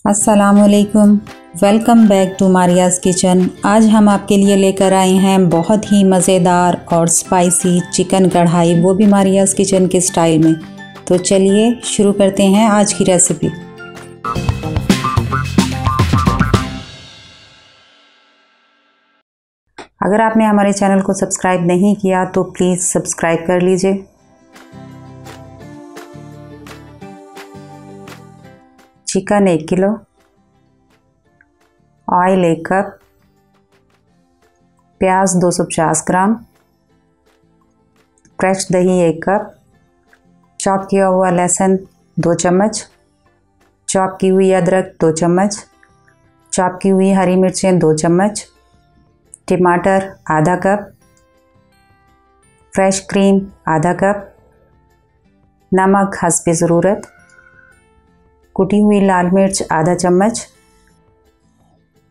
अस्सलामुअलैकुम, welcome back to मारियाज़ kitchen. आज हम आपके लिए लेकर आए हैं बहुत ही मज़ेदार और स्पाइसी चिकन कढ़ाई, वो भी मारियाज़ किचन के स्टाइल में। तो चलिए शुरू करते हैं आज की रेसिपी। अगर आपने हमारे चैनल को सब्सक्राइब नहीं किया तो प्लीज़ सब्सक्राइब कर लीजिए। चिकन 1 किलो, ऑयल 1 कप, प्याज 250 ग्राम, फ्रेश दही 1 कप, चॉप किया हुआ लहसुन 2 चम्मच, चॉप की हुई अदरक 2 चम्मच, चॉप की हुई हरी मिर्चें 2 चम्मच, टमाटर आधा कप, फ्रेश क्रीम आधा कप, नमक हस्बे ज़रूरत, कुटी हुई लाल मिर्च आधा चम्मच,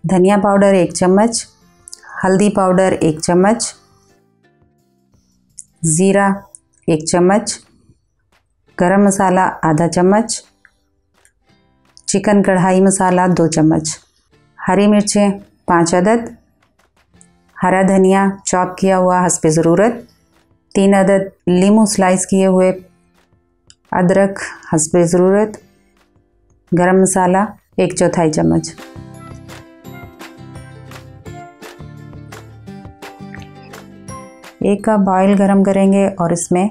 धनिया पाउडर 1 चम्मच, हल्दी पाउडर 1 चम्मच, ज़ीरा 1 चम्मच, गरम मसाला आधा चम्मच, चिकन कढ़ाई मसाला 2 चम्मच, हरी मिर्चें 5 अदद, हरा धनिया चॉप किया हुआ हस्बे ज़रूरत, 3 अदद लीमू स्लाइस किए हुए, अदरक हस्बे ज़रूरत, गरम मसाला 1/4 चम्मच। एक कप ऑयल गरम करेंगे और इसमें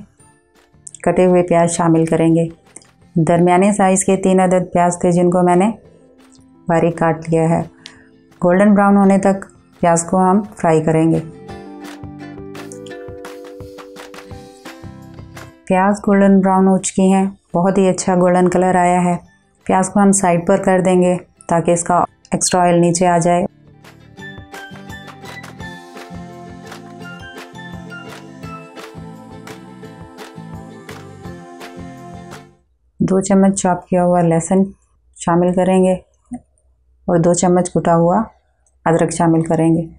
कटे हुए प्याज शामिल करेंगे। दरमियाने साइज़ के 3 अदद प्याज थे जिनको मैंने बारीक काट लिया है। गोल्डन ब्राउन होने तक प्याज को हम फ्राई करेंगे। प्याज गोल्डन ब्राउन हो चुकी हैं, बहुत ही अच्छा गोल्डन कलर आया है। प्याज को हम साइड पर कर देंगे ताकि इसका एक्स्ट्रा ऑयल नीचे आ जाए। दो चम्मच चॉप किया हुआ लहसुन शामिल करेंगे और 2 चम्मच कुटा हुआ अदरक शामिल करेंगे।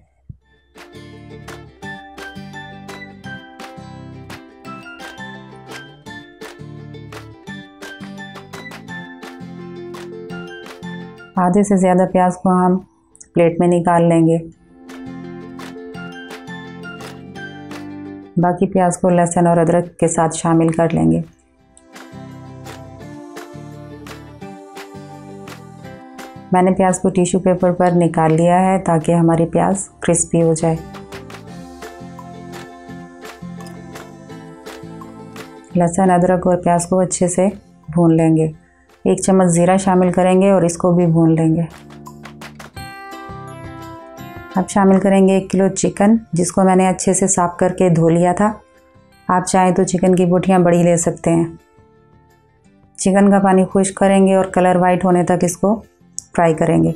आधे से ज़्यादा प्याज को हम प्लेट में निकाल लेंगे। बाकी प्याज को लहसुन और अदरक के साथ शामिल कर लेंगे। मैंने प्याज को टिश्यू पेपर पर निकाल लिया है ताकि हमारी प्याज क्रिस्पी हो जाए। लहसुन अदरक और प्याज को अच्छे से भून लेंगे। 1 चम्मच ज़ीरा शामिल करेंगे और इसको भी भून लेंगे। अब शामिल करेंगे 1 किलो चिकन, जिसको मैंने अच्छे से साफ़ करके धो लिया था। आप चाहें तो चिकन की बोटियां बड़ी ले सकते हैं। चिकन का पानी खुश्क करेंगे और कलर वाइट होने तक इसको फ्राई करेंगे।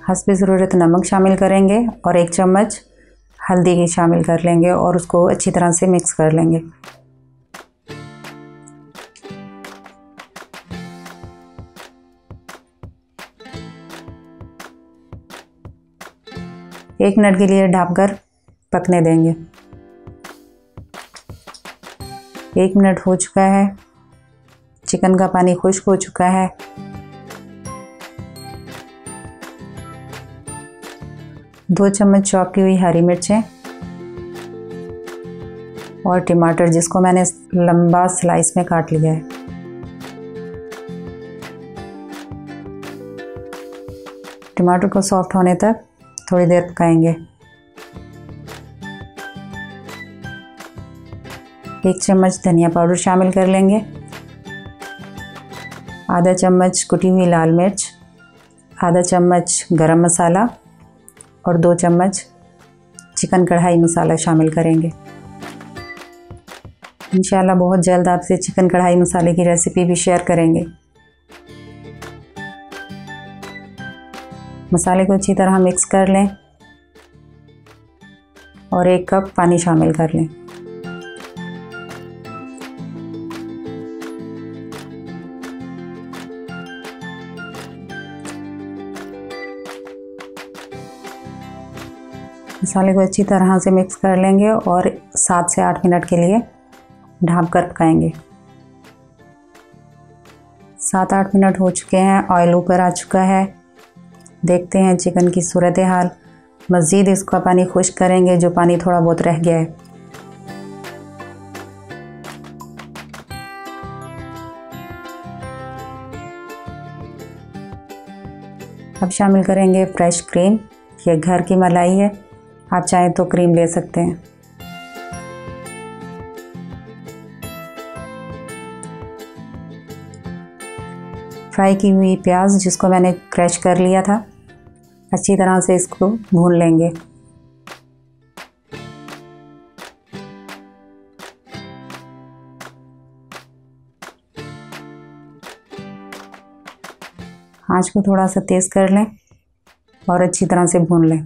हस्बे ज़रूरत नमक शामिल करेंगे और 1 चम्मच हल्दी की शामिल कर लेंगे और उसको अच्छी तरह से मिक्स कर लेंगे। एक मिनट के लिए ढककर पकने देंगे। 1 मिनट हो चुका है, चिकन का पानी खुश्क हो चुका है। दो चम्मच चॉप की हुई हरी मिर्चें और टमाटर, जिसको मैंने लंबा स्लाइस में काट लिया है। टमाटर को सॉफ्ट होने तक थोड़ी देर पकाएंगे। 1 चम्मच धनिया पाउडर शामिल कर लेंगे, आधा चम्मच कुटी हुई लाल मिर्च, आधा चम्मच गरम मसाला और 2 चम्मच चिकन कढ़ाई मसाला शामिल करेंगे। इंशाल्लाह बहुत जल्द आपसे चिकन कढ़ाई मसाले की रेसिपी भी शेयर करेंगे। मसाले को अच्छी तरह मिक्स कर लें और 1 कप पानी शामिल कर लें। मसाले को अच्छी तरह से मिक्स कर लेंगे और 7 से 8 मिनट के लिए ढक कर पकाएंगे। 7-8 मिनट हो चुके हैं, ऑयल ऊपर आ चुका है। देखते हैं चिकन की सूरत हाल। मज़ीद इसका पानी खुश्क करेंगे, जो पानी थोड़ा बहुत रह गया है। अब शामिल करेंगे फ्रेश क्रीम। ये घर की मलाई है, आप चाहें तो क्रीम ले सकते हैं। फ्राई की हुई प्याज जिसको मैंने क्रश कर लिया था, अच्छी तरह से इसको भून लेंगे। आंच को थोड़ा सा तेज़ कर लें और अच्छी तरह से भून लें।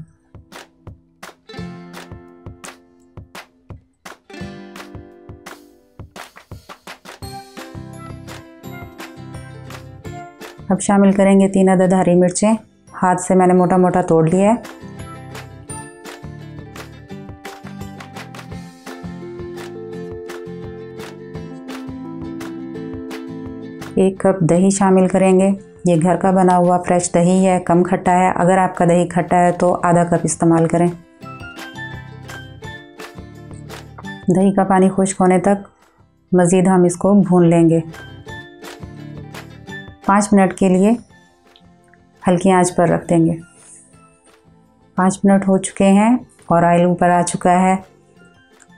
अब शामिल करेंगे 3 अदद हरी मिर्चें, हाथ से मैंने मोटा मोटा तोड़ लिया है। एक कप दही शामिल करेंगे। ये घर का बना हुआ फ्रेश दही है, कम खट्टा है। अगर आपका दही खट्टा है तो आधा कप इस्तेमाल करें। दही का पानी खुश्क होने तक मज़ीद हम इसको भून लेंगे। 5 मिनट के लिए हल्की आंच पर रख देंगे। 5 मिनट हो चुके हैं और ऑयल ऊपर आ चुका है।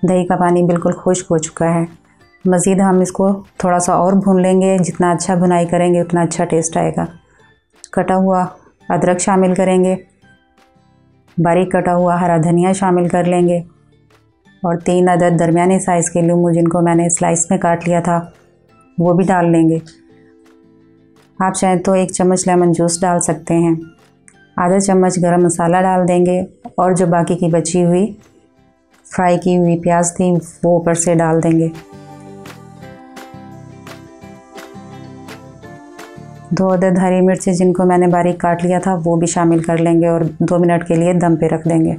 दही का पानी बिल्कुल खुश्क हो चुका है। मज़ीद हम इसको थोड़ा सा और भून लेंगे। जितना अच्छा भुनाई करेंगे उतना अच्छा टेस्ट आएगा। कटा हुआ अदरक शामिल करेंगे, बारीक कटा हुआ हरा धनिया शामिल कर लेंगे और 3 अदद दरमियाने साइज़ के लीमू जिनको मैंने स्लाइस में काट लिया था वो भी डाल लेंगे। आप चाहें तो 1 चम्मच लेमन जूस डाल सकते हैं। आधा चम्मच गरम मसाला डाल देंगे और जो बाकी की बची हुई फ्राई की हुई प्याज थी वो ऊपर से डाल देंगे। 2 अदद हरी मिर्ची जिनको मैंने बारीक काट लिया था वो भी शामिल कर लेंगे और 2 मिनट के लिए दम पे रख देंगे।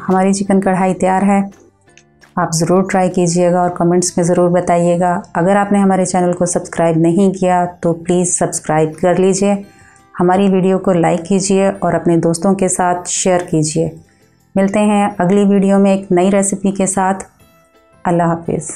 हमारी चिकन कढ़ाई तैयार है। आप ज़रूर ट्राई कीजिएगा और कमेंट्स में ज़रूर बताइएगा। अगर आपने हमारे चैनल को सब्सक्राइब नहीं किया तो प्लीज़ सब्सक्राइब कर लीजिए। हमारी वीडियो को लाइक कीजिए और अपने दोस्तों के साथ शेयर कीजिए। मिलते हैं अगली वीडियो में एक नई रेसिपी के साथ। अल्लाह हाफिज़।